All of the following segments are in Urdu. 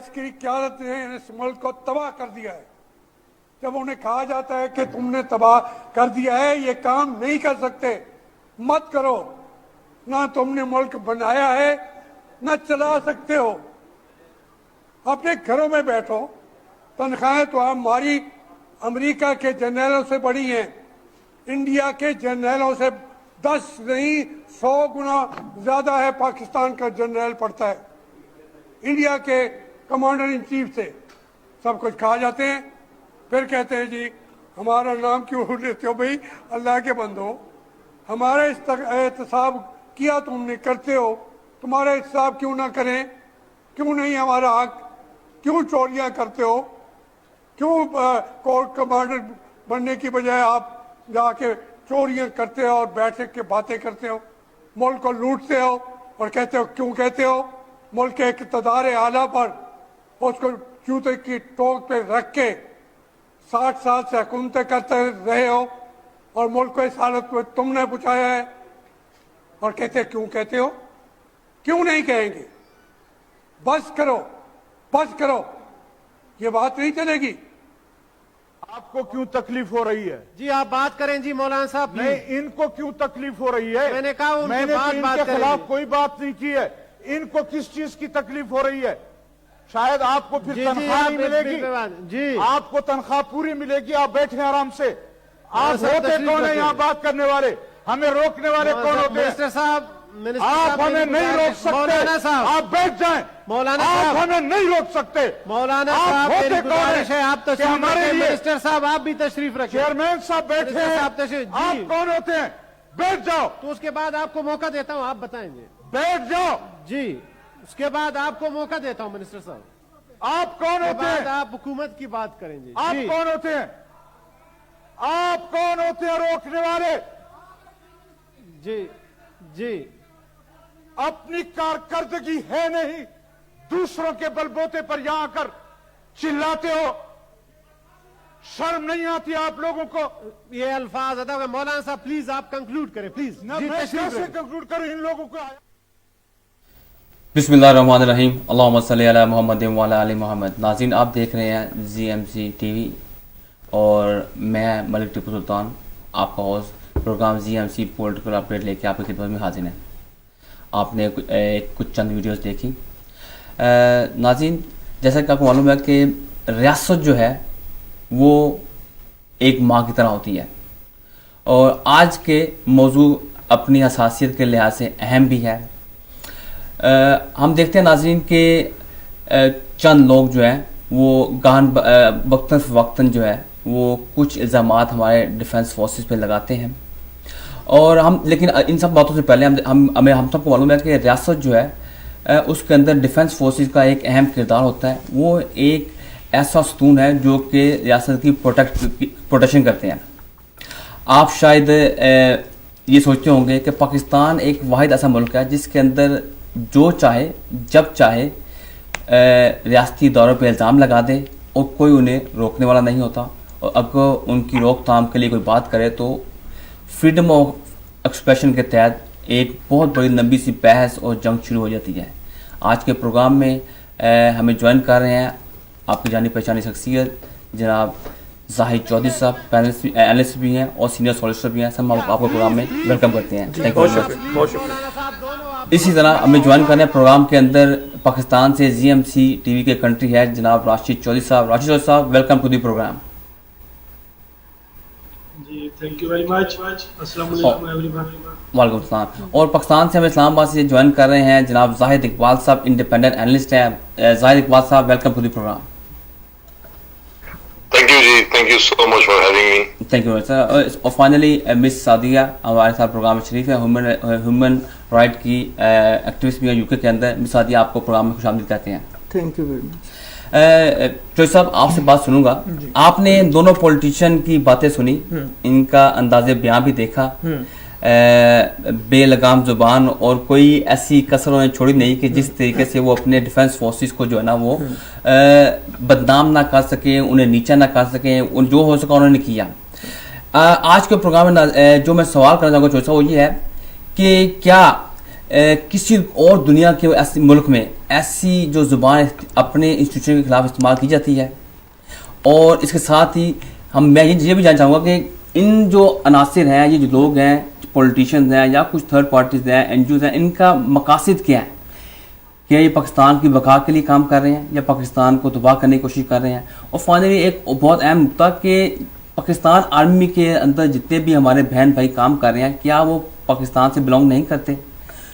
عسکری قیادت نے اس ملک کو تباہ کر دیا ہے. جب انہیں کہا جاتا ہے کہ تم نے تباہ کر دیا ہے, یہ کام نہیں کر سکتے, مت کرو. نہ تم نے ملک بنایا ہے نہ چلا سکتے ہو. اپنے گھروں میں بیٹھو. تنخواہیں تو ہماری امریکہ کے جنرلوں سے بڑی ہیں, انڈیا کے جنرلوں سے 10 نہیں 100 گنا زیادہ ہے پاکستان کا جنرل پڑھتا ہے انڈیا کے کمانڈر ان چیف سے. سب کچھ کھا جاتے ہیں, پھر کہتے ہیں جی ہمارا نام کیوں لیتے ہو بھائی, اللہ کے بندو ہمارا احتساب کیا تم نے, کرتے ہو, تمہارا احتساب کیوں نہ کریں؟ کیوں نہیں ہمارا حق؟ کیوں چوریاں کرتے ہو؟ کیوں کورٹ کمانڈر بننے کی بجائے آپ جا کے چوریاں کرتے ہو اور بیٹھ کے باتیں کرتے ہو, ملک کو لوٹتے ہو اور کہتے ہو, کیوں کہتے ہو ملک کے اقتدار اعلیٰ پر اس کو جوتے کی ٹوک پہ رکھ کے 60 سال سے حکومتیں کرتے رہے ہو اور ملک کو اس حالت میں تم نے پہنچایا ہے, اور کہتے کیوں کہتے ہو؟ کیوں نہیں کہیں گے؟ بس کرو, بس کرو, یہ بات نہیں چلے گی. آپ کو کیوں تکلیف ہو رہی ہے؟ جی آپ بات کریں جی مولانا صاحب. نہیں, ان کو کیوں تکلیف ہو رہی ہے؟ میں نے کہا ان میں کے نے بعد تو ان بات کے کریں خلاف گے. کوئی بات نہیں کی ہے. ان کو کس چیز کی تکلیف ہو رہی ہے؟ شاید آپ کو پھر جی تنخواہ نہیں ملے گی. جی آپ کو تنخواہ پوری ملے گی, آپ بیٹھیں آرام سے. آپ صاحب ہوتے تشریف کون ہیں رکھیں. یہاں بات کرنے والے؟ ہمیں روکنے والے کون ہوتے ہیں؟ منسٹر صاحب, آپ ہمیں نہیں روک سکتے. مولانا صاحب, آپ بیٹھ جائیں. مولانا آپ صاحب, ہمیں نہیں روک سکتے. مولانا آپ صاحب ہوتے میری کون ہیں گزارش ہے آپ کہ تشریف ہمارے رکھیں. لیے منسٹر صاحب آپ بھی تشریف رکھیں. چیئرمین صاحب بیٹھے منسٹر ہیں. صاحب تشریف. جی آپ کون ہوتے ہیں؟ بیٹھ جاؤ, تو اس کے بعد آپ کو موقع دیتا ہوں, آپ بتائیں گے. بیٹھ جاؤ. جی اس کے بعد آپ کو موقع دیتا ہوں منسٹر صاحب. آپ کون اس کے ہوتے بعد ہیں؟ آپ حکومت کی بات کریں گے. آپ جی کون ہوتے ہیں؟ آپ کون ہوتے ہیں روکنے والے؟ جی جی اپنی کارکردگی ہے نہیں, دوسروں کے بلبوتے پر یہاں کر چلاتے ہو. شرم نہیں آتی آپ لوگوں کو؟ یہ الفاظ ادا ہوئے. مولانا صاحب پلیز آپ کنکلوڈ کریں پلیز. نہ جی میں تشریف کیسے رکھیں. کنکلوڈ کروں ان لوگوں کو؟ بسم اللہ الرحمن الرحیم. اللہم صلی علی محمد وعلی آل محمد. ناظرین آپ دیکھ رہے ہیں GMC TV اور میں ملک ٹیپو سلطان آپ کا host. Programme GMC political update لے کے آپ کی خدمت میں حاضر ہیں. آپ نے کچھ چند ویڈیوز دیکھی. ناظرین جیسا کہ آپ کو معلوم ہے کہ ریاست جو ہے وہ ایک ماں کی طرح ہوتی ہے, اور آج کے موضوع اپنی حساسیت کے لحاظ سے اہم بھی ہے. ہم دیکھتے ہیں ناظرین کہ چند لوگ جو ہیں وہ گہن وقتاً فوقتاً جو ہے وہ کچھ الزامات ہمارے ڈیفنس فورسز پہ لگاتے ہیں, اور ہم لیکن ان سب باتوں سے پہلے ہم سب کو معلوم ہے کہ ریاست جو ہے اس کے اندر ڈیفنس فورسز کا ایک اہم کردار ہوتا ہے. وہ ایک ایسا ستون ہے جو کہ ریاست کی پروٹیکشن کرتے ہیں. آپ شاید یہ سوچتے ہوں گے کہ پاکستان ایک واحد ایسا ملک ہے جس کے اندر جو چاہے جب چاہے ریاستی دوروں پہ الزام لگا دے اور کوئی انہیں روکنے والا نہیں ہوتا, اور اگر ان کی روک تھام کے لیے کوئی بات کرے تو فریڈم آف ایکسپریشن کے تحت ایک بہت بڑی لمبی سی بحث اور جنگ شروع ہو جاتی ہے. آج کے پروگرام میں ہمیں جوائن کر رہے ہیں آپ کی جانی پہچانی شخصیت جناب زاہد چودھری صاحب, اینالسٹ بھی ہیں اور سینئر سولسٹر بھی ہیں. سب آپ کو پروگرام میں ویلکم کرتے ہیں. اسی طرح ہمیں جوائن کرنے پروگرام کے اندر پاکستان سے GMC TV کے کنٹری ہے جناب راشد چودھری صاحب. راشد چودھری صاحب ویلکم ٹو دی پروگرام. جی تھینک یو ویری مچ. السلام علیکم ایوری ون. وعلیکم السلام. اور پاکستان سے ہمیں اسلام آباد سے جوائن کر رہے ہیں جناب زاہد اقبال صاحب, انڈیپینڈنٹ اینالسٹ ہیں. زاہد اقبال صاحب welcome to the programme. Thank you جی, thank you so much for having me. Thank you sir. اور فائنلی مس سعدیہ ہمارے ساتھ پروگرام میں شریف ہے, ہیومن رائٹ کی ایکٹیوسٹ بھی ہے UK کے اندر. مس سعدیہ آپ کو پروگرام میں خوش آمدید کہتے ہیں. تھینک یو ویری مچ. چوہدری صاحب آپ سے بات سنوں گا. آپ نے دونوں پولیٹیشین کی باتیں سنی, ان کا انداز بیان بھی دیکھا, بے لگام زبان, اور کوئی ایسی کسر انہیں چھوڑی نہیں کہ جس طریقے سے وہ اپنے ڈیفنس فورسز کو جو ہے نا وہ بدنام نہ کر سکیں, انہیں نیچا نہ کر سکیں. جو ہو سکا انہوں نے کیا. آج کے پروگرام میں جو میں سوال کرنا چاہوں گا وہ یہ ہے کہ کیا کسی اور دنیا کے ملک میں ایسی جو زبان اپنے انسٹیٹیوشن کے خلاف استعمال کی جاتی ہے. اور اس کے ساتھ ہی میں یہ بھی جاننا چاہوں گا کہ ان جو عناصر ہیں, یہ جو لوگ ہیں, پولیٹیشنز ہیں یا کچھ تھرڈ پارٹیز ہیں, این جی اوز ہیں, ان کا مقاصد کیا ہے؟ کیا یہ پاکستان کی بقا کے لیے کام کر رہے ہیں یا پاکستان کو تباہ کرنے کی کوشش کر رہے ہیں؟ اور فائنلی ایک بہت اہم نقطہ کہ پاکستان آرمی کے اندر جتنے بھی ہمارے بہن بھائی کام کر رہے ہیں, کیا وہ پاکستان سے بلانگ نہیں کرتے؟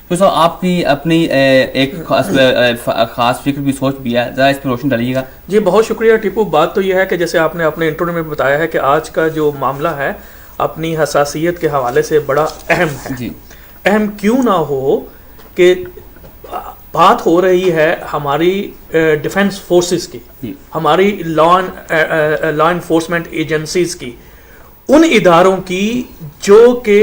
تو صاحب آپ کی اپنی ایک خاص فکر بھی سوچ بھی ہے, ذرا اس پہ روشن ڈالیے گا. جی بہت شکریہ ٹیپو. بات تو یہ ہے کہ جیسے آپ نے اپنے انٹرو میں بتایا ہے کہ آج کا جو معاملہ ہے اپنی حساسیت کے حوالے سے بڑا اہم ہے. جی اہم کیوں نہ ہو کہ بات ہو رہی ہے ہماری ڈیفنس فورسز کی, ہماری لا انفورسمنٹ ایجنسیز کی, ان اداروں کی جو کہ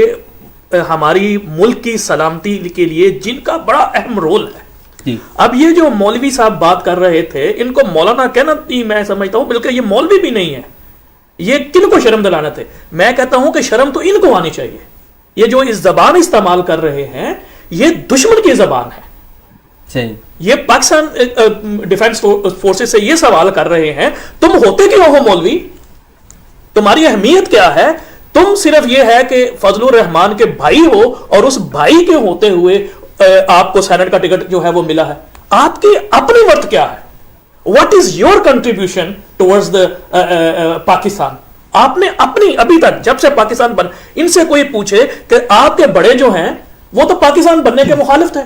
ہماری ملک کی سلامتی کے لیے جن کا بڑا اہم رول ہے. اب یہ جو مولوی صاحب بات کر رہے تھے, ان کو مولانا کہنا میں سمجھتا ہوں بلکہ یہ مولوی بھی نہیں ہے, یہ کن کو شرم دلانا تھے؟ میں کہتا ہوں کہ شرم تو ان کو آنی چاہیے. یہ جو اس زبان استعمال کر رہے ہیں یہ دشمن کی زبان ہے. یہ پاکستان ڈیفنس فورسز سے یہ سوال کر رہے ہیں تم ہوتے کیوں ہو مولوی, تمہاری اہمیت کیا ہے؟ تم صرف یہ ہے کہ فضل الرحمان کے بھائی ہو اور اس بھائی کے ہوتے ہوئے آپ کو سینٹ کا ٹکٹ جو ہے وہ ملا ہے. آپ کی اپنی ورتھ کیا ہے؟ What is your contribution towards the Pakistan? آپ نے اپنی ابھی تک جب سے پاکستان بن, ان سے کوئی پوچھے کہ آپ کے بڑے جو ہیں وہ تو پاکستان بننے کے مخالف تھے,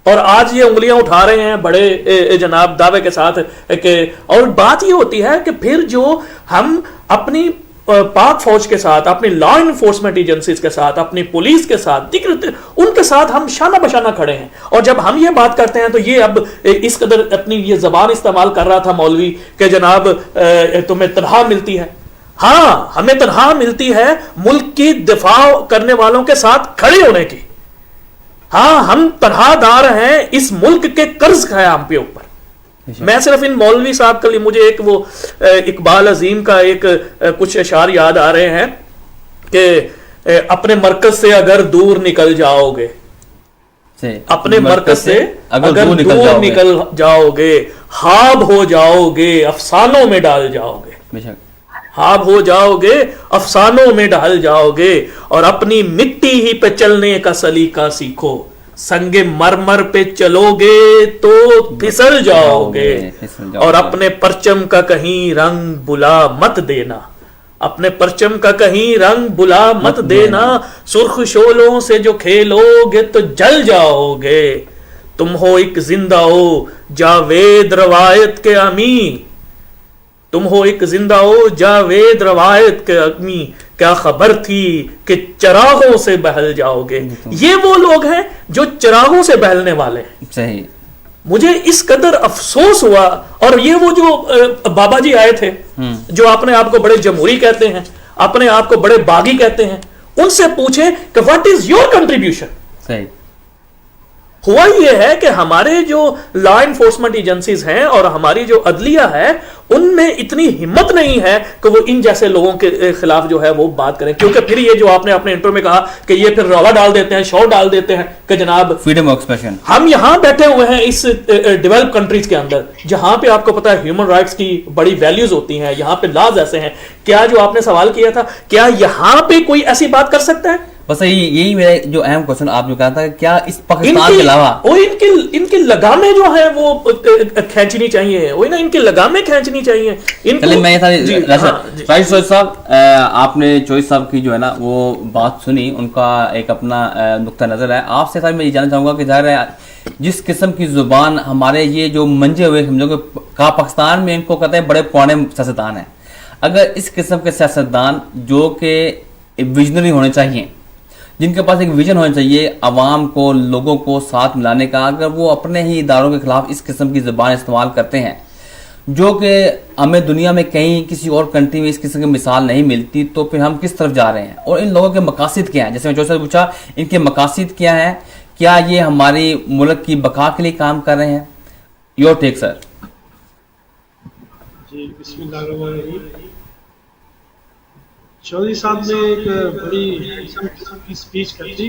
اور آج یہ انگلیاں اٹھا رہے ہیں بڑے جناب دعوے کے ساتھ کہ, اور بات یہ ہوتی ہے کہ پھر جو ہم اپنی پاک فوج کے ساتھ, اپنی لا انفورسمنٹ ایجنسیز کے ساتھ, اپنی پولیس کے ساتھ, ان کے ساتھ ہم شانہ بشانہ کھڑے ہیں, اور جب ہم یہ بات کرتے ہیں تو یہ اب اس قدر اپنی یہ زبان استعمال کر رہا تھا مولوی کہ جناب تمہیں تنخواہ ملتی ہے. ہاں ہمیں تنخواہ ملتی ہے ملک کی دفاع کرنے والوں کے ساتھ کھڑے ہونے کی. ہاں ہم تنخواہ دار ہیں اس ملک کے قرض ہے ہم پہ اوپر. میں صرف ان مولوی صاحب کے لیے مجھے ایک وہ اقبال عظیم کا ایک کچھ اشعار یاد آ رہے ہیں کہ اپنے مرکز سے اگر دور نکل جاؤ گے, اپنے مرکز سے اگر دور نکل جاؤ گے, خواب ہو جاؤ گے افسانوں میں ڈال جاؤ گے, خواب ہو جاؤ گے افسانوں میں ڈال جاؤ گے, اور اپنی مٹی ہی پہ چلنے کا سلیقہ سیکھو, سنگ مرمر پہ چلو گے تو پھسل جاؤ گے, اور اپنے پرچم کا کہیں رنگ بلا مت دینا, اپنے پرچم کا کہیں رنگ بلا مت دینا, سرخ شولوں سے جو کھیلو گے تو جل جاؤ گے. تم ہو ایک زندہ ہو جاوید روایت کے امی, تم ہو ایک زندہ ہو جاوید روایت کے امی, کیا خبر تھی کہ چراغوں سے بہل جاؤ گے. یہ وہ لوگ ہیں جو چراغوں سے بہلنے والے ہیں. صحیح. مجھے اس قدر افسوس ہوا, اور یہ وہ جو بابا جی آئے تھے جو اپنے آپ کو بڑے جمہوری کہتے ہیں, اپنے آپ کو بڑے باغی کہتے ہیں, ان سے پوچھیں کہ واٹ از یور کنٹریبیوشن. صحیح. ہوا یہ ہے کہ ہمارے جو لا انفورسمنٹ ایجنسیز ہیں اور ہماری جو عدلیہ ہے ان میں اتنی ہمت نہیں ہے کہ وہ ان جیسے لوگوں کے خلاف جو ہے وہ بات کریں, کیونکہ پھر یہ جو آپ نے اپنے انٹرو میں کہا کہ یہ پھر رولا ڈال دیتے ہیں, شور ڈال دیتے ہیں کہ جناب فریڈم آف ایکسپریشن. ہم یہاں بیٹھے ہوئے ہیں اس ڈیولپ کنٹریز کے اندر جہاں پہ آپ کو پتا ہے ہیومن رائٹس کی بڑی ویلیوز ہوتی ہیں, یہاں پہ لاز ایسے ہیں. کیا جو آپ نے سوال کیا تھا, کیا یہاں پہ کوئی ایسی بات کر سکتا ہے؟ بس یہی میرا جو اہم کوشچن آپ جو کہا تھا کہ کیا اس پاکستان کے علاوہ ان کی لگامیں جو ہیں وہ کھینچنی چاہیے, وہی نا, ان کی لگامیں کھینچنی چاہیے. میں راشد سعید صاحب, آپ نے چوئس صاحب کی جو ہے نا وہ بات سنی, ان کا ایک اپنا نقطہ نظر ہے. آپ سے سر میں یہ جاننا چاہوں گا کہ ظاہر ہے جس قسم کی زبان ہمارے یہ جو منجے ہوئے سمجھو کہ پاکستان میں ان کو کہتے ہیں بڑے پرانے سیاستدان ہیں, اگر اس قسم کے سیاستدان جو کہ ویژنری ہونے چاہیے, جن کے پاس ایک ویژن ہونا چاہیے عوام کو, لوگوں کو ساتھ ملانے کا, اگر وہ اپنے ہی اداروں کے خلاف اس قسم کی زبان استعمال کرتے ہیں جو کہ ہمیں دنیا میں کہیں کسی اور کنٹری میں اس قسم کی مثال نہیں ملتی, تو پھر ہم کس طرف جا رہے ہیں اور ان لوگوں کے مقاصد کیا ہیں؟ جیسے میں جو سے پوچھا ان کے مقاصد کیا ہیں, کیا یہ ہماری ملک کی بقا کے لیے کام کر رہے ہیں؟ یور ٹیک سر. جی بسم اللہ الرحمن الرحیم. چودھری صاحب نے ایک بڑی قسم کی سپیچ کر دی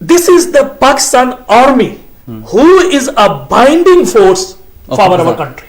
this is the Pakistan army who is a binding force for our country.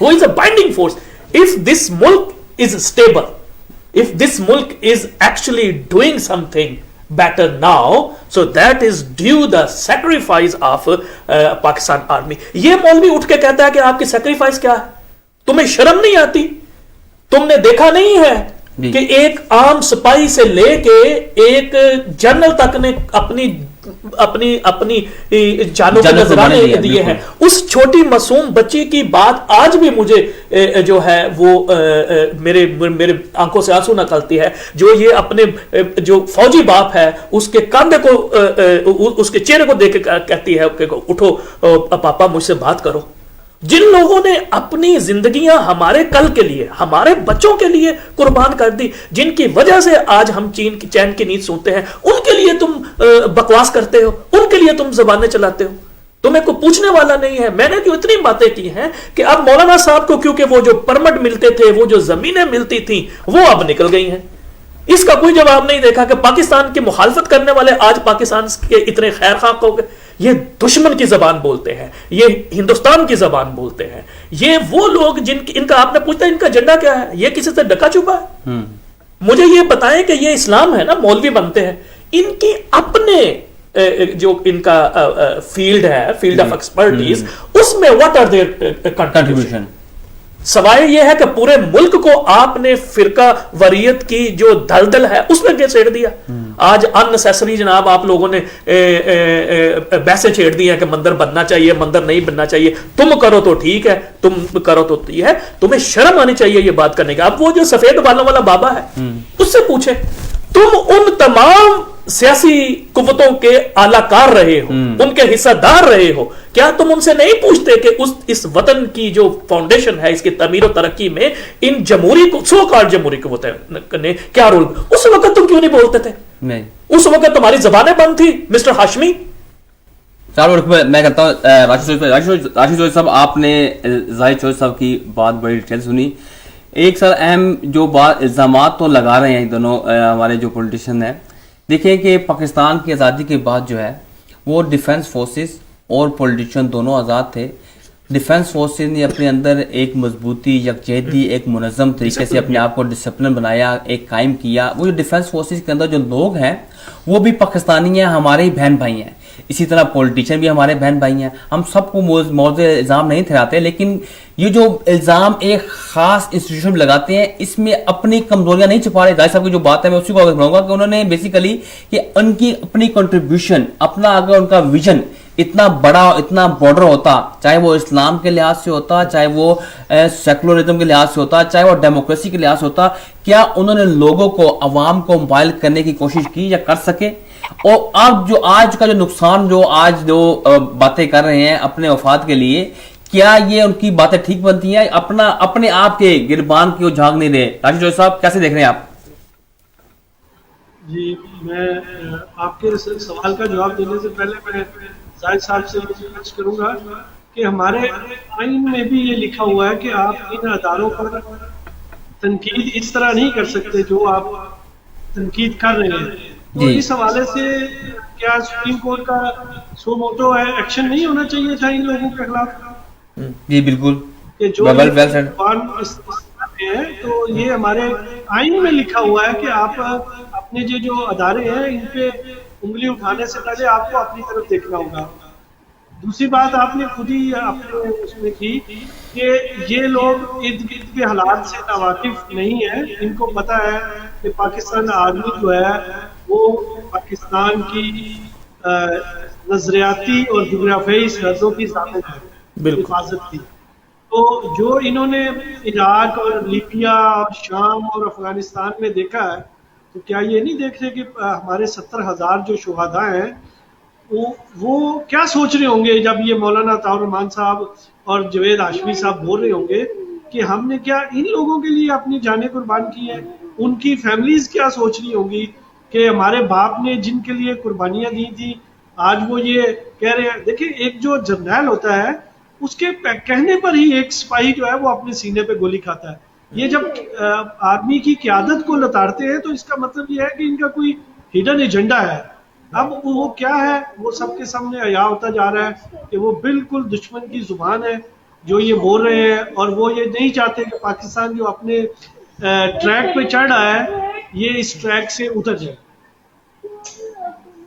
Who is a binding force? If this mulk is stable, if this mulk is actually doing something better now, so that is due the sacrifice of Pakistan army. یہ مولوی اٹھ کے کہتا ہے کہ آپ کی سیکریفائس کیا ہے؟ تمہیں شرم نہیں آتی؟ تم نے دیکھا نہیں ہے کہ ایک عام سپاہی سے لے کے ایک جنرل تک نے اپنی جانوں کے نذرانے دیے ہیں. اس چھوٹی معصوم بچی کی بات آج بھی مجھے جو ہے وہ میرے آنکھوں سے آنسو نکلتی ہے, جو یہ اپنے جو فوجی باپ ہے اس کے کاندھے کو اس کے چہرے کو دیکھ کے کہتی ہے کہ اٹھو پاپا مجھ سے بات کرو. جن لوگوں نے اپنی زندگیاں ہمارے کل کے لیے, ہمارے بچوں کے لیے قربان کر دی, جن کی وجہ سے آج ہم چین کی نیند سنتے ہیں, ان کے لیے تم بکواس کرتے ہو, ان کے لیے تم زبانیں چلاتے ہو. تمہیں کوئی پوچھنے والا نہیں ہے. میں نے جو اتنی باتیں کی ہیں کہ اب مولانا صاحب کو کیونکہ وہ جو پرمٹ ملتے تھے, وہ جو زمینیں ملتی تھیں, وہ اب نکل گئی ہیں. اس کا کوئی جواب نہیں دیکھا کہ پاکستان کی مخالفت کرنے والے آج پاکستان کے اتنے خیر خواہ ہو گئے. یہ دشمن کی زبان بولتے ہیں, یہ ہندوستان کی زبان بولتے ہیں. یہ وہ لوگ ان کا آپ نے پوچھتا ہے ان کا ایجنڈا کیا ہے, یہ کسی سے ڈکا چھپا ہے؟ مجھے یہ بتائیں کہ یہ اسلام ہے نا, مولوی بنتے ہیں, ان کی اپنے جو ان کا فیلڈ ہے, فیلڈ آف ایکسپرٹیز, اس میں واٹ آر دیئر کنٹریبیوشن؟ سوائے یہ ہے کہ پورے ملک کو آپ نے فرقہ وریت کی جو دلدل ہے اس میں گھسیڑ دیا. آج ان نیسیسری جناب آپ لوگوں نے بحثیں چھیڑ دی ہیں کہ مندر بننا چاہیے, مندر نہیں بننا چاہیے. تم کرو تو ٹھیک ہے, تم کرو تو یہ ہے, تمہیں شرم آنی چاہیے یہ بات کرنے کا. اب وہ جو سفید بالوں والا بابا ہے اس سے پوچھے, تم ان تمام سیاسی قوتوں کے اعلی کار رہے ہو, ان کے حصہ دار رہے ہو, کیا تم ان سے نہیں پوچھتے کہ اس وطن کی جو فاؤنڈیشن ہے, اس کی تعمیر و ترقی میں ان جمہوری کو سو کال جمہوری قوتوں نے کیا رول؟ اس وقت تم کیوں نہیں بولتے تھے؟ اس وقت تمہاری زبانیں بند تھی مسٹر ہاشمی. میں کہتا ہوں راشد چودھری صاحب, آپ نے زاہد چودھری صاحب کی بات بڑی ڈیٹیل سنی. ایک سر اہم جو بات الزامات تو لگا رہے ہیں دونوں ہمارے جو پولیٹیشین ہیں, دیکھیں کہ پاکستان کی آزادی کے بعد جو ہے وہ ڈیفنس فورسز اور پولیٹیشین دونوں آزاد تھے. ڈیفنس فورسز نے اپنے اندر ایک مضبوطی, یکجہتی, ایک منظم طریقے سے اپنے آپ کو ڈسپلن بنایا, ایک قائم کیا. وہ جو ڈیفنس فورسز کے اندر جو لوگ ہیں وہ بھی پاکستانی ہیں, ہمارے ہی بہن بھائی ہیں. اسی طرح پولیٹیشین بھی ہمارے بہن بھائی ہیں. ہم سب کو موضوع الزام نہیں ٹھہراتے, لیکن یہ جو الزام ایک خاص انسٹیٹیوشن میں لگاتے ہیں اس میں اپنی کمزوریاں نہیں چھپا رہے. زاہد صاحب کی جو بات ہے میں اسی کو بڑھاؤں گا کہ انہوں نے بیسیکلی کہ ان کی اپنی کنٹریبیوشن, اپنا اگر ان کا ویژن اتنا بڑا, اتنا بارڈر ہوتا, چاہے وہ اسلام کے لحاظ سے ہوتا, چاہے وہ سیکولرزم کے لحاظ سے ہوتا, چاہے وہ ڈیموکریسی کے لحاظ سے ہوتا, کیا انہوں نے لوگوں کو, عوام کو مائل کرنے کی کوشش کی یا کر سکے؟ اور اب جو آج کا جو نقصان, جو آج جو باتیں کر رہے ہیں اپنے وفات کے لیے, کیا یہ ان کی باتیں ٹھیک بنتی ہیں؟ اپنے آپ کے گربان کی وہ جھانک نہیں رہے. راشد چودھری صاحب کیسے دیکھ رہے ہیں آپ؟ جی, میں آپ کے سوال کا جواب دینے سے پہلے میں زاہد صاحب سے ریکویسٹ کروں گا کہ ہمارے آئین میں بھی یہ لکھا ہوا ہے کہ آپ ان اداروں پر تنقید اس طرح نہیں کر سکتے جو آپ تنقید کر رہے ہیں. تو اس حوالے سے کیا سپریم کورٹ کا سو موٹو ہے ایکشن نہیں ہونا چاہیے تھا ان لوگوں کے خلاف؟ جی بالکل, کہ جو ہیں تو یہ ہمارے آئین میں لکھا ہوا ہے کہ آپ اپنے جو ادارے ہیں ان پہ انگلی اٹھانے سے پہلے آپ کو اپنی طرف دیکھنا ہوگا. دوسری بات آپ نے خود ہی اپنے اس میں کی کہ یہ لوگ ارد گرد کے حالات سے ناواقف نہیں ہیں. ان کو پتا ہے کہ پاکستان آرمی جو ہے وہ پاکستان کی نظریاتی اور جغرافیائی سرحدوں کی ضابط ہے, حفاظت کی. تو جو انہوں نے عراق اور لیبیا اور شام اور افغانستان میں دیکھا ہے, تو کیا یہ نہیں دیکھ رہے کہ ہمارے 70,000 جو شہداء ہیں وہ کیا سوچ رہے ہوں گے جب یہ مولانا طاہر الرحمان صاحب اور جوید ہاشمی صاحب بول رہے ہوں گے کہ ہم نے کیا ان لوگوں کے لیے اپنی جانیں قربان کی ہیں؟ ان کی فیملیز کیا سوچ رہی ہوں گی کہ ہمارے باپ نے جن کے لیے قربانیاں دی تھی آج وہ یہ کہہ رہے ہیں. دیکھیں, ایک جو جرنیل ہوتا ہے اس کے کہنے پر ہی ایک سپاہی جو ہے وہ اپنے سینے پہ گولی کھاتا ہے. یہ جب آرمی کی قیادت کو لتاڑتے ہیں تو اس کا مطلب یہ ہے کہ ان کا کوئی ہڈن ایجنڈا ہے. اب وہ کیا ہے وہ سب کے سامنے عیاں ہوتا جا رہا ہے کہ وہ بالکل دشمن کی زبان ہے جو یہ بول رہے ہیں, اور وہ یہ نہیں چاہتے کہ پاکستان جو اپنے ٹریک پہ چڑھ رہا ہے یہ اس ٹریک سے اتر جائے.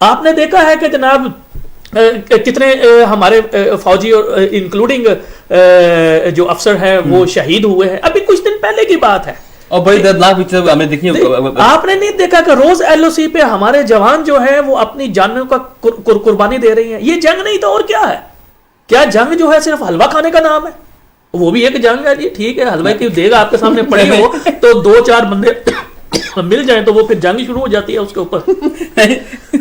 آپ نے دیکھا ہے کہ جناب کتنے ہمارے فوجی اور انکلوڈنگ جو افسر ہیں وہ شہید ہوئے ہیں. ابھی کچھ دن پہلے کی بات ہے, اور بڑی دردناک پکچر ہم نے دیکھی. آپ نے نہیں دیکھا کہ روز LOC پہ ہمارے جوان جو ہیں وہ اپنی جانوں کا قربانی دے رہی ہیں. یہ جنگ نہیں تو اور کیا ہے؟ کیا جنگ جو ہے صرف حلوہ کھانے کا نام ہے؟ وہ بھی ایک جنگ ہے جی, ٹھیک ہے, حلوے کی دیگ آپ کے سامنے پڑی ہو تو 2-4 بندے مل جائیں تو وہ پھر جنگ شروع ہو جاتی ہے اس کے اوپر.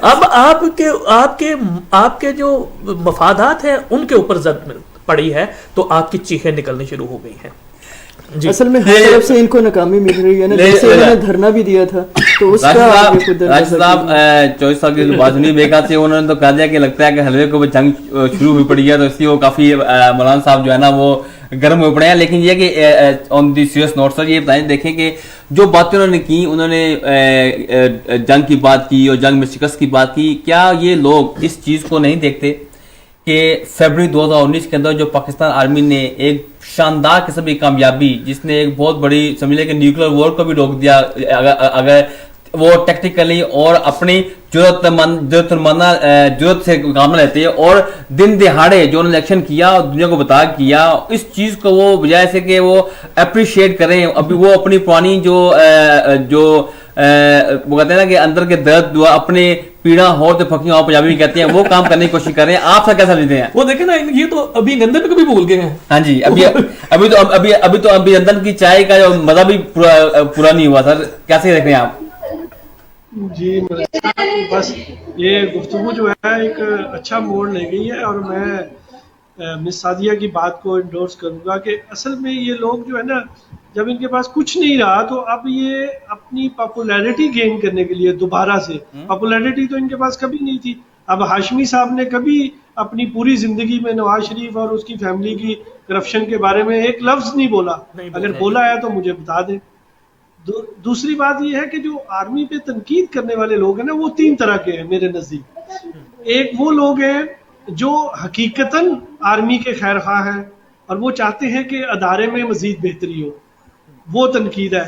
اب آپ کے جو مفادات ہیں ان کے اوپر زد پڑی ہے تو آپ کی چیخیں نکلنی شروع ہو گئی ہیں. جی. اصل میں ہر طرف سے ان کو ناکامی مل رہی ہے نا, جیسے انہوں نے دھرنا بھی دیا تھا تو اس کا راجد صاحب چوہدری صاحب کی بات سنی بے سے انہوں نے تو کہہ دیا کہ لگتا ہے کہ حلوے کو جنگ شروع ہوئی پڑی ہے, تو اس لیے وہ کافی مولانا صاحب جو ہے نا وہ گرم ہوئے پڑے ہیں. لیکن یہ کہ آن دی سیریس نوٹ سر یہ بتائیں, دیکھیں کہ جو باتیں انہوں نے کی, انہوں نے جنگ کی بات کی اور جنگ میں شکست کی بات کی, کیا یہ لوگ اس چیز کو نہیں دیکھتے کہ فیبرری 2019 کے اندر جو پاکستان آرمی نے ایک شاندار قسم کی کامیابی, جس نے ایک بہت بڑی سمجھ لیں کہ نیوکلیر وار کو بھی روک دیا اگر وہ ٹیکٹیکلی اور اپنی ضرورت سے کام نہ لیتے, اور دن دہاڑے جو انہوں نے ایکشن کیا دنیا کو بتا کیا, اس چیز کو وہ بجائے سے کہ وہ اپریشیٹ کریں, ابھی وہ اپنی پرانی جو وہ کہتے ہیں نا کہ اندر کے درد اپنے پیڑا ہو تو پھکی ہو پنجابی بھی کہتے ہیں, وہ کام کرنے کی کوشش کر رہے ہیں. آپ سا کیسا لیتے ہیں؟ وہ دیکھیں نا, یہ تو ابھی گندے پہ کبھی بھول گئے ہیں. ہاں جی, ابھی تو اندر کی چائے کا جو مزہ بھی پورا نہیں ہوا سر, کیسے دیکھ رہے ہیں آپ؟ جی بس یہ گفتگو جو ہے ایک اچھا موڑ لے گئی ہے, اور میں مس سعدیہ کی بات کو انڈورس کروں گا کہ اصل میں یہ لوگ جو ہے نا, جب ان کے پاس کچھ نہیں رہا تو اب یہ اپنی پاپولیرٹی گین کرنے کے لیے دوبارہ سے, پاپولیرٹی تو ان کے پاس کبھی نہیں تھی. اب ہاشمی صاحب نے کبھی اپنی پوری زندگی میں نواز شریف اور اس کی فیملی کی کرپشن کے بارے میں ایک لفظ نہیں بولا, اگر بولا ہے تو مجھے بتا دیں. دوسری بات یہ ہے کہ جو آرمی پہ تنقید کرنے والے لوگ ہیں نا, وہ 3 طرح کے ہیں میرے نزدیک. ایک وہ لوگ ہیں جو حقیقتاً آرمی کے خیر خواہ ہیں اور وہ چاہتے ہیں کہ ادارے میں مزید بہتری ہو, وہ تنقید ہے.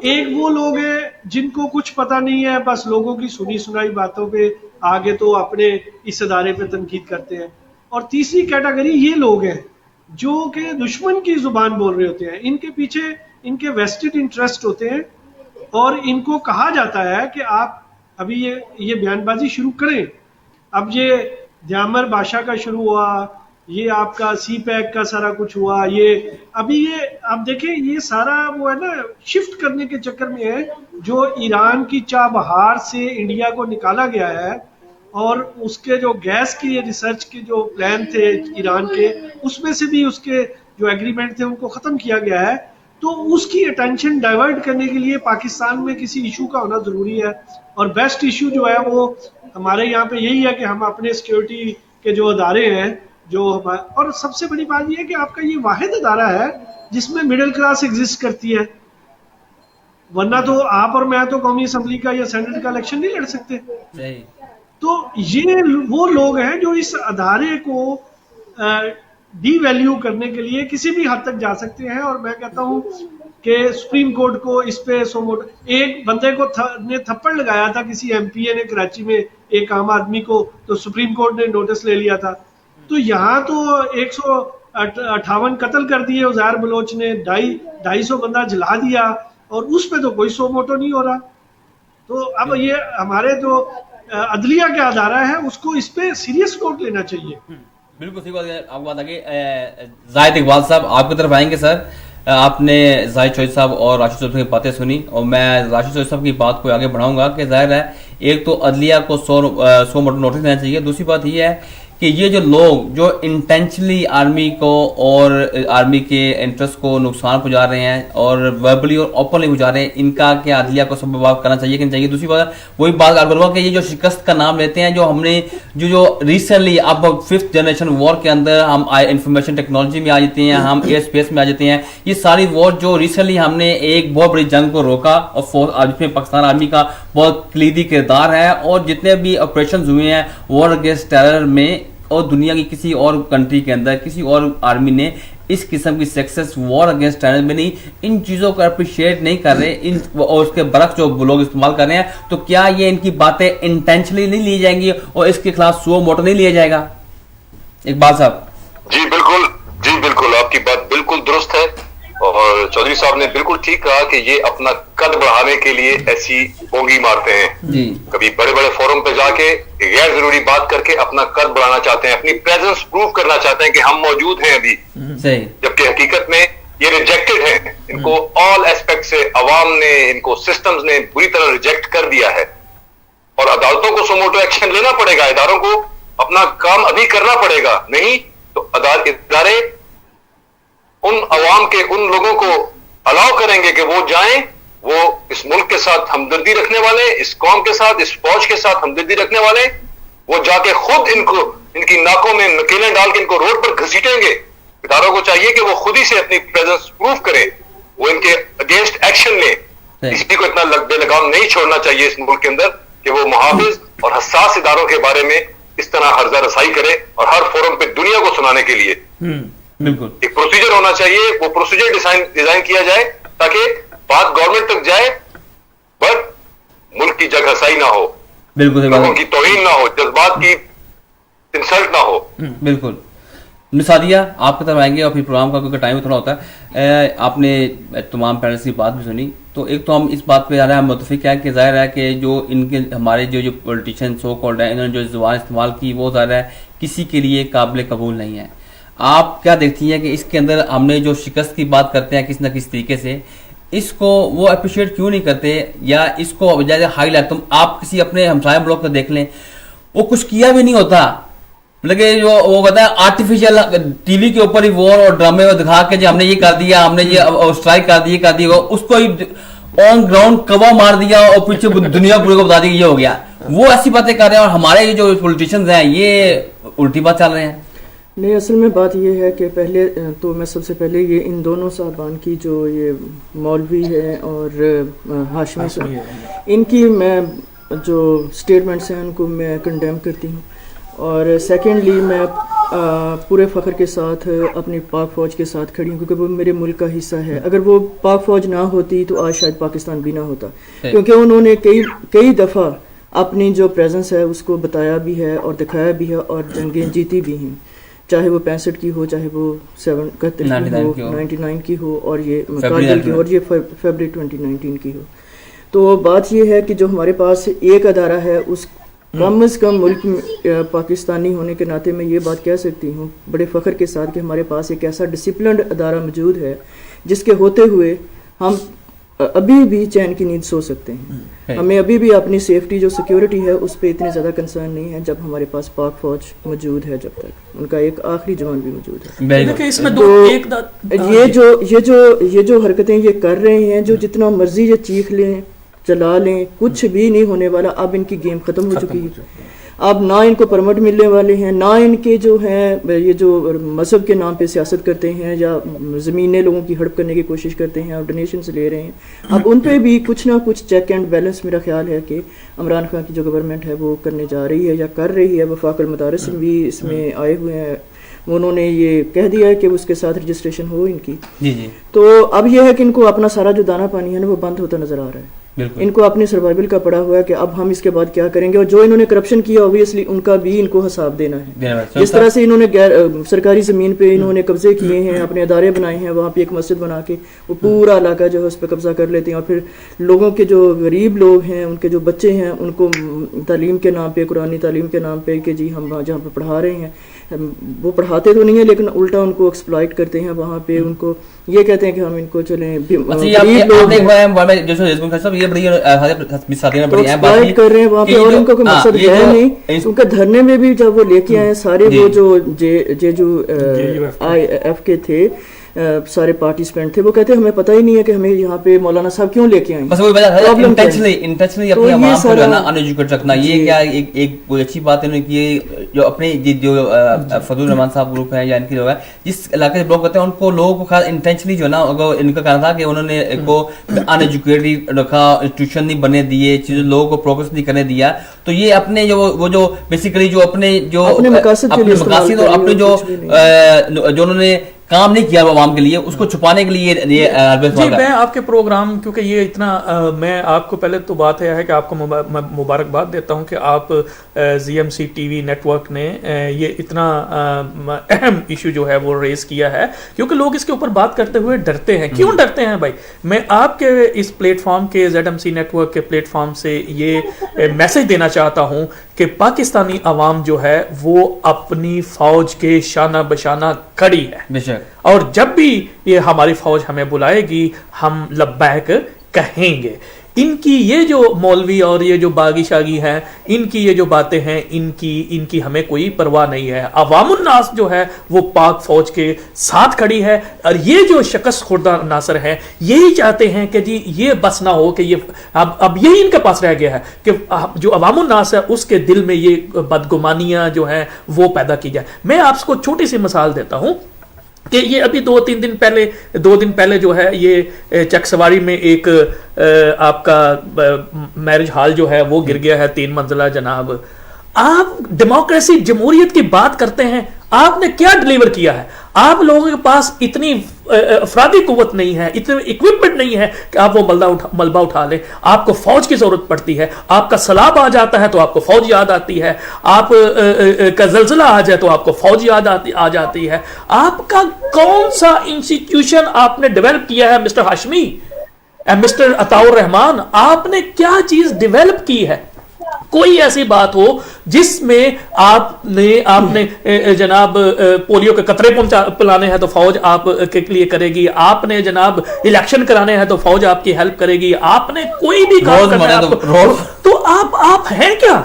ایک وہ لوگ ہیں جن کو کچھ پتہ نہیں ہے, بس لوگوں کی سنی سنائی باتوں پہ آگے تو اپنے اس ادارے پہ تنقید کرتے ہیں. اور تیسری کیٹیگری یہ لوگ ہیں جو کہ دشمن کی زبان بول رہے ہوتے ہیں, ان کے پیچھے ان کے ویسٹڈ انٹرسٹ ہوتے ہیں, اور ان کو کہا جاتا ہے کہ آپ ابھی یہ بیان بازی شروع کریں. اب یہ دیامر بادشاہ کا شروع ہوا, یہ آپ کا سی پیک کا سارا کچھ ہوا, یہ ابھی یہ آپ دیکھیں یہ سارا وہ ہے نا شفٹ کرنے کے چکر میں ہے, جو ایران کی چابہار سے انڈیا کو نکالا گیا ہے, اور اس کے جو گیس کی ریسرچ کے جو پلان تھے ایران کے, اس میں سے بھی اس کے جو ایگریمنٹ تھے ان کو ختم کیا گیا ہے. تو اس کی اٹینشن ڈائیورٹ کرنے کے لیے پاکستان میں کسی ایشو کا ہونا ضروری ہے, اور بیسٹ ایشو جو ہے وہ ہمارے یہاں پہ یہی ہے کہ ہم اپنے سیکیورٹی کے جو ادارے ہیں جو, اور سب سے بڑی بات یہ ہے کہ آپ کا یہ واحد ادارہ ہے جس میں مڈل کلاس ایگزسٹ کرتی ہے, ورنہ تو آپ اور میں تو قومی اسمبلی کا یا سینٹ کا الیکشن نہیں لڑ سکتے. تو یہ وہ لوگ ہیں جو اس ادارے کو ڈی ویلیو کرنے کے لیے کسی بھی حد تک جا سکتے ہیں. اور میں کہتا ہوں کہ سپریم کورٹ کو اس پہ ایک بندے کو نے تھپڑ لگایا تھا کسی ایم پی اے نے کراچی میں ایک عام آدمی کو, تو سپریم کورٹ نے نوٹس لے لیا تھا. تو یہاں تو 158 قتل کر دیے عزیر بلوچ نے, 250 بندہ جلا دیا, اور اس پہ تو کوئی سو موٹو نہیں ہو رہا. تو اب یہ ہمارے جو عدلیہ کا ادارہ ہے اس کو اس پہ سیریس نوٹ لینا چاہیے. بالکل صحیح بات ہے. آپ کو بات آگے زاہد اقبال صاحب آپ کی طرف آئیں گے. سر آپ نے زاہد چودھری صاحب اور راشد چودھری کی باتیں سنی, اور میں راشد چودھری صاحب کی بات کو آگے بڑھاؤں گا کہ ظاہر ہے ایک تو عدلیہ کو 100 موٹو نوٹس دینا چاہیے. دوسری بات یہ ہے کہ یہ جو لوگ جو انٹینشنلی آرمی کو اور آرمی کے انٹرسٹ کو نقصان پہنچا رہے ہیں اور وربلی اور اوپنلی پہنچا رہے ہیں, ان کا کیا عدلیہ کو سبب کرنا چاہیے کہ نہیں چاہیے. دوسری بات وہی بات آپ کروں کہ یہ جو شکست کا نام لیتے ہیں, جو ہم نے جو ریسنٹلی اب 5th جنریشن وار کے اندر ہم انفارمیشن ٹیکنالوجی میں آ جاتے ہیں, ہم ایئر اسپیس میں آ جاتے ہیں, یہ ساری وار جو ریسنٹلی ہم نے ایک بہت بڑی جنگ کو روکا, اور جس میں پاکستان آرمی کا بہت کلیدی کردار ہے, اور جتنے بھی آپریشنز ہوئے ہیں وار اگینسٹ ٹیرر میں, اور دنیا کی کسی اور کنٹری کے اندر کسی اور آرمی نے اس قسم کی سکسیس وار اگینسٹ ٹیررزم میں نہیں, ان چیزوں کو اپریشیٹ نہیں کر رہے اور اس کے برعکس جو لوگ استعمال کر رہے ہیں, تو کیا یہ ان کی باتیں انٹینشنلی نہیں لی جائیں گی اور اس کے خلاف سو موٹو نہیں لیا جائے گا؟ اقبال صاحب. جی بالکل آپ کی بات بالکل درست ہے, اور چودھری صاحب نے بالکل ٹھیک کہا کہ یہ اپنا قد بڑھانے کے لیے ایسی بونگی مارتے ہیں. کبھی بڑے بڑے فورم پہ جا کے غیر ضروری بات کر کے اپنا قد بڑھانا چاہتے ہیں, اپنی پریزنس پروف کرنا چاہتے ہیں کہ ہم موجود ہیں ابھی, جبکہ حقیقت میں یہ ریجیکٹڈ ہیں. ان کو آل ایسپیکٹ سے عوام نے, ان کو سسٹمز نے بری طرح ریجیکٹ کر دیا ہے, اور عدالتوں کو سو موٹو ایکشن لینا پڑے گا, اداروں کو اپنا کام ابھی کرنا پڑے گا. نہیں تو ادارے ان عوام کے ان لوگوں کو الاؤ کریں گے کہ وہ جائیں, وہ اس ملک کے ساتھ ہمدردی رکھنے والے, اس قوم کے ساتھ, اس فوج کے ساتھ ہمدردی رکھنے والے, وہ جا کے خود ان کی ناکوں میں نکیلیں ڈال کے ان کو روڈ پر گھسیٹیں گے. اداروں کو چاہیے کہ وہ خود ہی سے اپنی پریزنس پروف کریں, وہ ان کے اگینسٹ ایکشن لیں. کسی کو اتنا بے لگام نہیں چھوڑنا چاہیے اس ملک کے اندر کہ وہ محافظ اور حساس اداروں کے بارے میں اس طرح ہرزہ رسائی کرے, اور ہر فورم پہ دنیا کو سنانے کے لیے بالکل ایک پروسیجر ہونا چاہیے. وہ پروسیجر ڈیزائن کیا جائے تاکہ بات گورنمنٹ تک جائے, بٹ ملک کی جگ ہسائی نہ ہو, لوگوں کی توہین نہ ہو, جذبات کی انسلٹ نہ ہو. بالکل. سعدیہ آپ کی طرف آئیں گے اور پھر پروگرام کا کیونکہ ٹائم تھوڑا ہوتا ہے. آپ نے تمام پیرنٹس کی بات بھی سنی, تو ایک تو ہم اس بات پہ ہم متفق ہیں کہ ظاہر ہے کہ جو ان کے ہمارے جو پولیٹیشین سو کالڈ ہیں, انہوں نے جو زبان استعمال کی وہ ظاہر ہے کسی کے لیے قابل قبول نہیں ہے. آپ کیا دیکھتی ہیں کہ اس کے اندر ہم نے جو شکست کی بات کرتے ہیں کسی نہ کسی طریقے سے, اس کو وہ اپریشیٹ کیوں نہیں کرتے, یا اس کو بجائے ہائی لائٹ, تم آپ کسی اپنے ہمسائے ملک کو دیکھ لیں, وہ کچھ کیا بھی نہیں ہوتا, لیکن جو وہ کہتا ہے آرٹیفیشل ٹی وی کے اوپر ہی وار اور ڈرامے دکھا کے جو ہم نے یہ کر دیا, ہم نے یہ اسٹرائک کر دی, اس کو آن گراؤنڈ کوا مار دیا اور پیچھے دنیا پورے کو بتا دی کہ یہ ہو گیا. وہ ایسی باتیں کر رہے ہیں, اور ہمارے جو پولیٹیشینز ہیں یہ الٹی بات چل رہے ہیں. نہیں, اصل میں بات یہ ہے کہ پہلے تو میں سب سے پہلے یہ ان دونوں صاحبان کی جو یہ مولوی ہے اور ہاشمی صاحب, ان کی میں جو سٹیٹمنٹس ہیں ان کو میں کنڈیم کرتی ہوں. اور سیکنڈلی میں پورے فخر کے ساتھ اپنی پاک فوج کے ساتھ کھڑی ہوں, کیونکہ وہ میرے ملک کا حصہ ہے. اگر وہ پاک فوج نہ ہوتی تو آج شاید پاکستان بھی نہ ہوتا, کیونکہ انہوں نے کئی دفعہ اپنی جو پریزنس ہے اس کو بتایا بھی ہے اور دکھایا بھی ہے, اور جنگیں جیتی بھی ہیں, چاہے وہ 65 کی ہو, چاہے وہ 71 کی ہو, 99 کی ہو, اور یہ کارگل کی ہو, اور یہ فیبرری 2019 کی ہو. تو بات یہ ہے کہ جو ہمارے پاس ایک ادارہ ہے, اس کم از کم ملک میں پاکستانی ہونے کے ناطے میں یہ بات کہہ سکتی ہوں بڑے فخر کے ساتھ کہ ہمارے پاس ایک ایسا ڈسپلنڈ ادارہ موجود ہے جس کے ہوتے ہوئے ہم ابھی بھی چین کی نیند سو سکتے ہیں. ہمیں ابھی بھی اپنی سیفٹی جو سیکیورٹی ہے اس پہ اتنے زیادہ کنسرن نہیں ہے جب ہمارے پاس پاک فوج موجود ہے, جب تک ان کا ایک آخری جوان بھی موجود ہے. یہ جو حرکتیں یہ کر رہے ہیں, جو جتنا مرضی یہ چیخ لیں چلا لیں, کچھ بھی نہیں ہونے والا. اب ان کی گیم ختم ہو چکی ہے. اب نہ ان کو پرمٹ ملنے والے ہیں, نہ ان کے جو ہیں یہ جو مذہب کے نام پہ سیاست کرتے ہیں یا زمینیں لوگوں کی ہڑپ کرنے کی کوشش کرتے ہیں اور ڈونیشنز لے رہے ہیں, اب ان پہ بھی کچھ نہ کچھ چیک اینڈ بیلنس میرا خیال ہے کہ عمران خان کی جو گورنمنٹ ہے وہ کرنے جا رہی ہے یا کر رہی ہے. وفاق المدارس بھی اس میں آئے ہوئے ہیں, انہوں نے یہ کہہ دیا ہے کہ اس کے ساتھ رجسٹریشن ہو ان کی. تو اب یہ ہے کہ ان کو اپنا سارا جو دانا پانی ہے نا وہ بند ہوتا نظر آ رہا ہے. ان کو اپنی سروائیول کا پڑا ہوا ہے کہ اب ہم اس کے بعد کیا کریں گے, اور جو انہوں نے کرپشن کیا اوبویسلی ان کا بھی ان کو حساب دینا ہے. جس طرح سے انہوں نے سرکاری زمین پہ انہوں نے قبضے کیے ہیں, اپنے ادارے بنائے ہیں, وہاں پہ ایک مسجد بنا کے وہ پورا علاقہ جو ہے اس پہ قبضہ کر لیتے ہیں, اور پھر لوگوں کے جو غریب لوگ ہیں ان کے جو بچے ہیں ان کو تعلیم کے نام پہ, قرآنی تعلیم کے نام پہ کہ جی ہم جہاں پہ پڑھا رہے ہیں, وہ پڑھاتے تو نہیں ہیں لیکن الٹا ان کو ایکسپلائٹ کرتے ہیں. وہاں پہ ان کو یہ کہتے ہیں کہ ہم ان کو چلیں کر رہے ہیں وہاں پہ, اور ان کا کوئی مقصد ہے نہیں. ان کا دھرنے میں بھی جب وہ لے کے آئے سارے وہ جو JUF کے تھے, سارے پارٹیسپینٹ تھے, وہ کہتے ہیں ہمیں پتہ ہی نہیں ہے کہ ہمیں یہاں پہ مولانا صاحب کیوں لے کے آئے. بس وہی وجہ ہے انٹینشنلی اپنے عوام کو جو نا ان ایجوکیٹ رکھنا. یہ کیا ایک کوئی اچھی بات انہوں نے کی, جو اپنے جو فضل الرحمان صاحب گروپ ہے یا ان کے لوگ ہیں جس علاقے سے بلاک کرتے ہیں, ان کو لوگوں کو خاص انٹینشنلی جو نا ان کا کہنا تھا کہ انہوں نے کو ان ایجوکیٹڈ رکھا, انسٹیٹیوشن نہیں بننے دیے, چیزیں لوگوں کو پروگریس نہیں کرنے دیا. تو یہ اپنے جو وہ جو بیسیکلی جو اپنے مقاصد اور اپنے جو انہوں نے کام نہیں کیا عوام کے لیے, اس کو چھپانے کے لیے جی میں آپ کے پروگرام, کیونکہ یہ اتنا میں آپ کو پہلے تو بات ہے کہ آپ کو مبارکباد دیتا ہوں کہ آپ Zee M C TV network نے یہ اتنا اہم ایشو جو ہے وہ ریز کیا ہے, کیونکہ لوگ اس کے اوپر بات کرتے ہوئے ڈرتے ہیں. کیوں ڈرتے ہیں بھائی؟ میں آپ کے اس پلیٹ فارم کے Z M C network کے پلیٹ فارم سے یہ میسج دینا چاہتا ہوں کہ پاکستانی عوام جو ہے وہ اپنی فوج کے شانہ بشانہ کھڑی ہے, بے شک, اور جب بھی یہ ہماری فوج ہمیں بلائے گی ہم لبیک کہیں گے. ان کی یہ جو مولوی اور یہ جو باغی شاگی ہیں, ان کی یہ جو باتیں ہیں, ان کی ہمیں کوئی پرواہ نہیں ہے. عوام الناس جو ہے وہ پاک فوج کے ساتھ کھڑی ہے, اور یہ جو شکست خوردہ ناصر ہیں یہی چاہتے ہیں کہ جی یہ بس نہ ہو کہ یہ اب یہی ان کے پاس رہ گیا ہے کہ جو عوام الناس ہے اس کے دل میں یہ بدگمانیاں جو ہیں وہ پیدا کی جائے. میں آپ کو چھوٹی سی مثال دیتا ہوں کہ یہ ابھی دو دن پہلے جو ہے یہ چک سواری میں ایک آپ کا میرج ہال جو ہے وہ گر گیا ہے 3 منزلہ. جناب آپ ڈیموکریسی جمہوریت کی بات کرتے ہیں, آپ نے کیا ڈیلیور کیا ہے؟ آپ لوگوں کے پاس اتنی افرادی قوت نہیں ہے, اتنے اکوپمنٹ نہیں ہے کہ آپ وہ ملبہ اٹھا لیں. آپ کو فوج کی ضرورت پڑتی ہے. آپ کا سیلاب آ جاتا ہے تو آپ کو فوج یاد آتی ہے. آپ کا زلزلہ آ جائے تو آپ کو فوج یاد آ جاتی ہے. آپ کا کون سا انسٹیٹیوشن آپ نے ڈیولپ کیا ہے مسٹر ہاشمی, مسٹر عطاء الرحمان؟ آپ نے کیا چیز ڈیولپ کی ہے؟ کوئی ایسی بات ہو جس میں آپ نے جناب پولیو کے قطرے پلانے ہیں تو فوج آپ کے لیے کرے گی. آپ نے جناب الیکشن کرانے ہیں تو فوج آپ کی ہیلپ کرے گی. آپ نے کوئی بھی کام کرنا ہے تو آپ ہیں کیا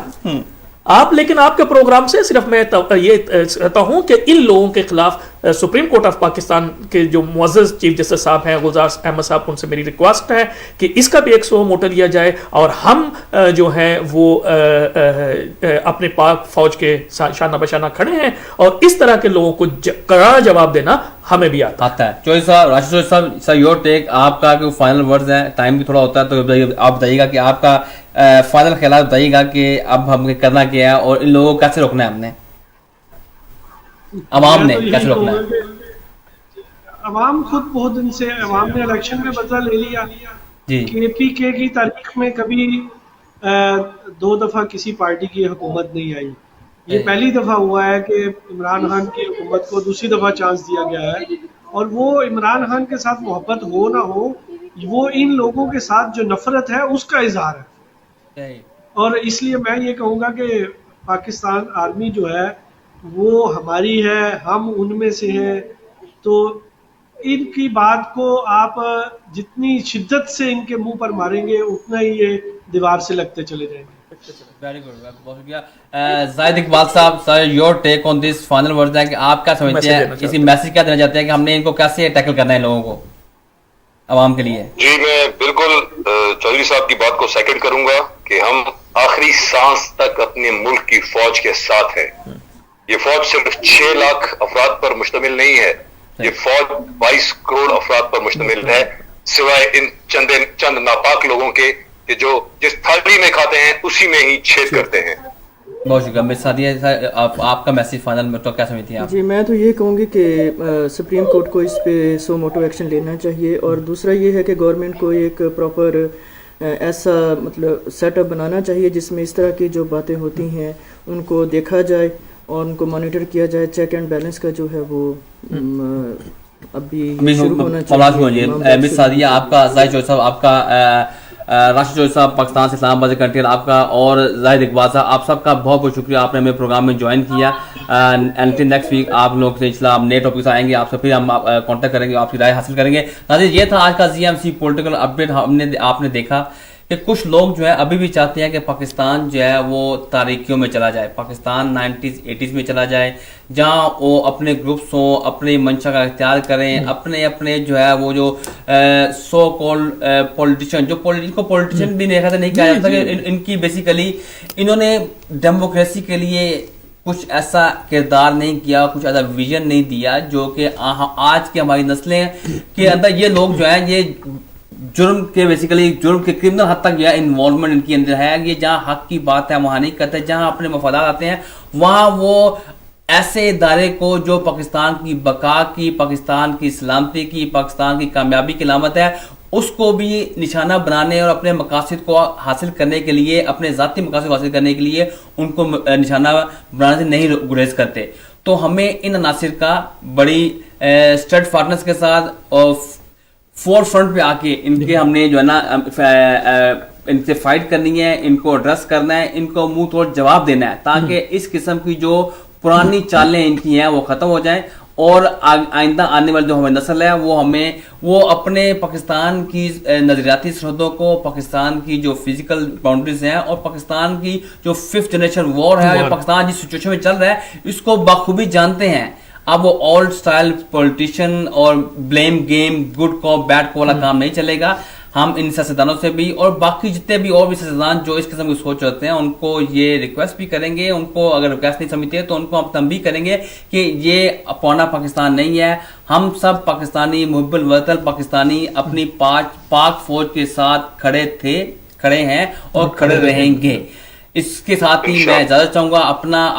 آپ؟ لیکن آپ کے پروگرام سے صرف میں یہ کہتا ہوں کہ ان لوگوں کے خلاف سپریم کورٹ آف پاکستان کے جو معزز چیف جسٹس صاحب ہیں غلزار احمد صاحب, ان سے میری ریکویسٹ ہے کہ اس کا بھی ایک سو موٹر لیا جائے, اور ہم جو ہیں وہ اپنے پاک فوج کے شانہ بشانہ کھڑے ہیں, اور اس طرح کے لوگوں کو کرارا جواب دینا ہمیں بھی آتا ہے. چوہدری صاحب, راشد چوہدری صاحب, سر یور ٹیک, آپ کا جو فائنل ورڈز ہیں, ٹائم بھی تھوڑا ہوتا ہے تو آپ بتائیے گا کہ آپ کا فائنل خیالات بتائیے گا کہ اب ہم کرنا کیا ہے اور ان لوگوں کو کیسے روکنا ہے, ہم نے عوام نے کیسے روکنا ہے؟ عوام خود بہت دن سے, عوام نے الیکشن میں بدلہ لے لیا. کے پی کے کی تاریخ میں کبھی 2 دفعہ کسی پارٹی کی حکومت نہیں آئی. یہ پہلی دفعہ ہوا ہے کہ عمران خان کی حکومت کو دوسری دفعہ چانس دیا گیا ہے, اور وہ عمران خان کے ساتھ محبت ہو نہ ہو, وہ ان لوگوں کے ساتھ جو نفرت ہے اس کا اظہار ہے. اور اس لیے میں یہ کہوں گا کہ پاکستان آرمی جو ہے وہ ہماری ہے, ہم ان میں سے ہیں, تو ان کی بات کو آپ جتنی شدت سے ان کے منہ پر ماریں گے اتنا ہی یہ دیوار سے لگتے چلے جائیں گے. ویری گڈ, بہت شکریہ. زاہد اقبال صاحب, sir your take on this final word ہے کہ آپ کیا سمجھتے ہیں, اسی میسج کیا دینا چاہتے ہیں کہ ہم نے ان کو کیسے ٹیکل کرنا ہے لوگوں کو عوام کے لیے؟ جی میں بالکل چودھری صاحب کی بات کو سیکنڈ کروں گا کہ ہم آخری سانس تک اپنے ملک کی فوج کے ساتھ ہیں. یہ فوج صرف 6 لاکھ افراد پر مشتمل نہیں ہے, یہ فوج 22 کروڑ افراد پر مشتمل ہے, سوائے ان چند ناپاک لوگوں کے کہ جو جس تھالی میں کھاتے ہیں اسی میں ہی چھید کرتے ہیں. بہت شکریہ. میں سعدیہ صاحب, آپ کا میسج فائنل میں تو کیا سمجھتی ہیں آپ؟ جی میں تو یہ کہوں گی کہ سپریم کورٹ کو اس پہ سو موٹو ایکشن لینا چاہیے, اور دوسرا یہ ہے کہ گورنمنٹ کو ایک پراپر ایسا مطلب سیٹ اپ بنانا چاہیے جس میں اس طرح کی جو باتیں ہوتی ہیں ان کو دیکھا جائے اور ان کو مانیٹر کیا جائے. چیک اینڈ بیلنس کا جو ہے وہ ابھی شروع ہونا چاہیے. مس سعدیہ, آپ کا, زاہد چوہدری صاحب آپ کا, راشد چوہدری صاحب پاکستان سے اسلام آباد کنٹری آپ کا, اور زاہد اقبال صاحب آپ سب کا بہت بہت شکریہ, آپ نے ہمیں پروگرام میں جوائن کیا. اینٹل نیکسٹ ویک آپ لوگ سے انشاءاللہ ہم نئے ٹاپک سے آئیں گے, آپ سے پھر ہم کانٹیکٹ کریں گے, آپ کی رائے حاصل کریں گے. ناظرین یہ تھا آج کا زی ایم سی پولیٹیکل اپڈیٹ. آپ نے دیکھا کہ کچھ لوگ جو ہے ابھی بھی چاہتے ہیں کہ پاکستان جو ہے وہ تاریکیوں میں چلا جائے, پاکستان 90s 80s میں چلا جائے, جہاں وہ اپنے گروپس ہوں, اپنے منشا کا اختیار کریں, اپنے جو ہے وہ جو سو کالڈ پولیٹیشین, جو ان کو پولیٹیشین بھی نہیں کہا جاتا کہ ان کی بیسیکلی انہوں نے ڈیموکریسی کے لیے کچھ ایسا کردار نہیں کیا, کچھ ایسا ویژن نہیں دیا جو کہ آج کی ہماری نسلیں کے اندر یہ لوگ جو ہیں یہ جرم کے بیسیکلی جرم کے کرمنل حد تک جو ہے انوالومنٹ ان کے اندر ہے. یہ جہاں حق کی بات ہے وہاں نہیں کرتے, جہاں اپنے مفادات آتے ہیں وہاں وہ ایسے ادارے کو جو پاکستان کی بقا کی, پاکستان کی سلامتی کی, پاکستان کی کامیابی کی علامت ہے, اس کو بھی نشانہ بنانے اور اپنے مقاصد کو حاصل کرنے کے لیے, اپنے ذاتی مقاصد کو حاصل کرنے کے لیے ان کو نشانہ بنانے سے نہیں گریز کرتے. تو ہمیں ان عناصر کا بڑی اسٹڈ فارٹنس کے ساتھ اور فور فرنٹ پہ آ کے ان کے ہم نے جو ہے نا ان سے فائٹ کرنی ہے, ان کو ایڈریس کرنا ہے, ان کو منہ توڑ جواب دینا ہے, تاکہ اس قسم کی جو پرانی چالیں ان کی ہیں وہ ختم ہو جائیں, اور آئندہ آنے والی جو ہمیں نسل ہے وہ اپنے پاکستان کی نظریاتی سرحدوں کو, پاکستان کی جو فزیکل باؤنڈریز ہیں, اور پاکستان کی جو 5th جنریشن وار ہے, پاکستان جس سچویشن میں چل رہا ہے, اس کو بخوبی جانتے ہیں. اب وہ اولڈ سٹائل پولیٹیشین اور بلیم گیم, گڈ کاپ بیڈ کاپ والا کام نہیں چلے گا. ہم ان سیاستدانوں سے بھی اور باقی جتنے بھی اور بھی سیاستدان جو اس قسم کی سوچ رکھتے ہیں ان کو یہ ریکویسٹ بھی کریں گے, ان کو اگر ریکویسٹ نہیں سمجھتے تو ان کو ہم تنبیہ کریں گے کہ یہ اپنا پاکستان نہیں ہے. ہم سب پاکستانی محب الوطن پاکستانی اپنی پاک فوج کے ساتھ کھڑے ہیں اور کھڑے رہیں گے. اس کے ساتھ ہی میں اجازت چاہوں گا.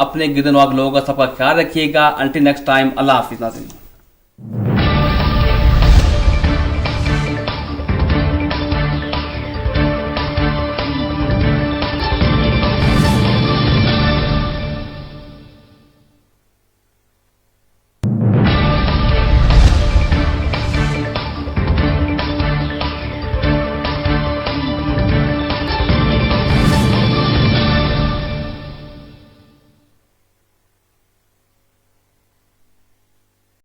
اپنے گرد و نواح لوگوں کا سب کا خیال رکھیے گا. انٹل نیکسٹ ٹائم, اللہ حافظ ناظرین.